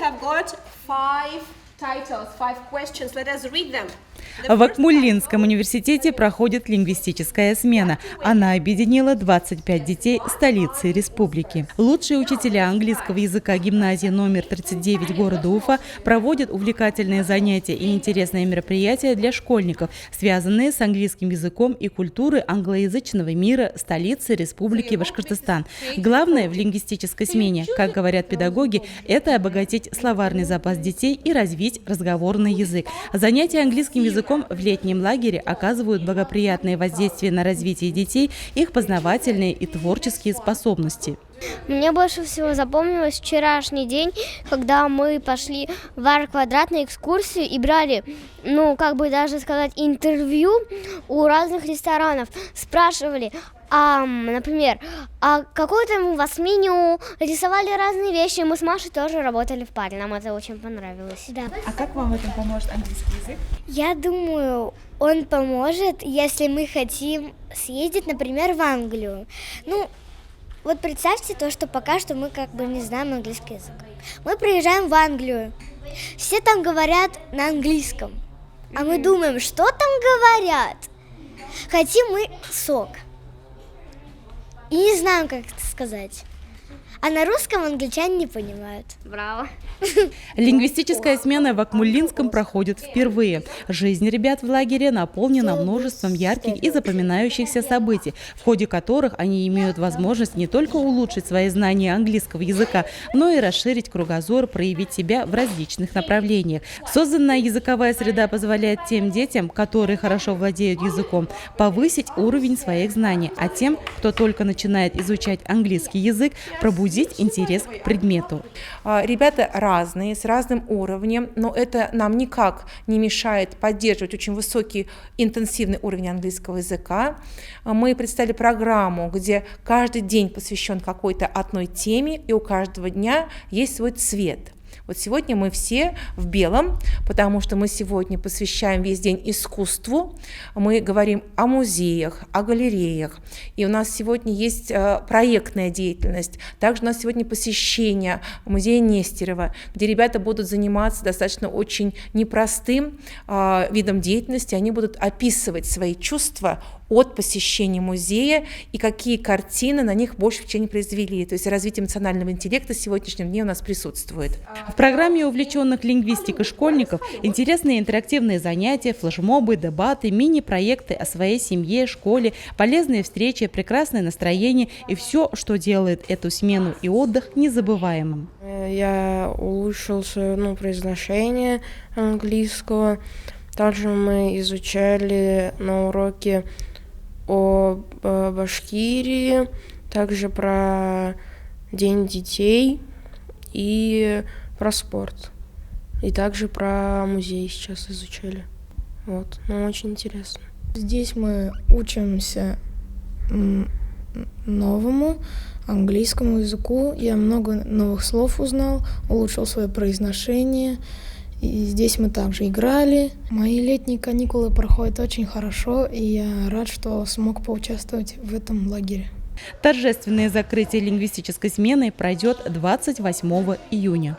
have got 5 titles, 5 questions. Let us read them. В Акмуллинском университете проходит лингвистическая смена. Она объединила 25 детей столицы республики. Лучшие учителя английского языка гимназии номер 39 города Уфа проводят увлекательные занятия и интересные мероприятия для школьников, связанные с английским языком и культурой англоязычного мира столицы республики Башкортостан. Главное в лингвистической смене, как говорят педагоги, это обогатить словарный запас детей и развить разговорный язык. Занятия английским языком в летнем лагере оказывают благоприятное воздействие на развитие детей, их познавательные и творческие способности. Мне больше всего запомнилось вчерашний день, когда мы пошли в Ар-Квадрат на экскурсию и брали, даже сказать, интервью у разных ресторанов. Спрашивали, например, какое там у вас меню, рисовали разные вещи. Мы с Машей тоже работали в паре, нам это очень понравилось. Да. А как вам в этом поможет английский язык? Я думаю, он поможет, если мы хотим съездить, например, в Англию. Вот представьте то, что пока что мы не знаем английский язык. Мы приезжаем в Англию, все там говорят на английском, а мы думаем, что там говорят. Хотим мы сок. И не знаем, как это сказать. А на русском англичане не понимают. Браво. Лингвистическая смена в Акмуллинском проходит впервые. Жизнь ребят в лагере наполнена множеством ярких и запоминающихся событий, в ходе которых они имеют возможность не только улучшить свои знания английского языка, но и расширить кругозор, проявить себя в различных направлениях. Созданная языковая среда позволяет тем детям, которые хорошо владеют языком, повысить уровень своих знаний, а тем, кто только начинает изучать английский язык, пробудить интерес к предмету. Ребята разные, с разным уровнем, но это нам никак не мешает поддерживать очень высокий интенсивный уровень английского языка. Мы представили программу, где каждый день посвящен какой-то одной теме, и у каждого дня есть свой цвет. Вот сегодня мы все в белом, потому что мы сегодня посвящаем весь день искусству. Мы говорим о музеях, о галереях. И у нас сегодня есть проектная деятельность. Также у нас сегодня посещение музея Нестерова, где ребята будут заниматься достаточно очень непростым видом деятельности. Они будут описывать свои чувства от посещения музея и какие картины на них больше впечатления произвели. То есть развитие эмоционального интеллекта в сегодняшнем дне у нас присутствует. В программе увлеченных лингвистикой школьников интересные интерактивные занятия, флешмобы, дебаты, мини-проекты о своей семье, школе, полезные встречи, прекрасное настроение и все, что делает эту смену и отдых незабываемым. Я улучшил свое произношение английского. Также мы изучали на уроке о Башкирии, также про День детей и про спорт. И также про музей сейчас изучали. Очень интересно. Здесь мы учимся новому английскому языку. Я много новых слов узнал, улучшил свое произношение. И здесь мы также играли. Мои летние каникулы проходят очень хорошо, и я рад, что смог поучаствовать в этом лагере. Торжественное закрытие лингвистической смены пройдет 28 июня.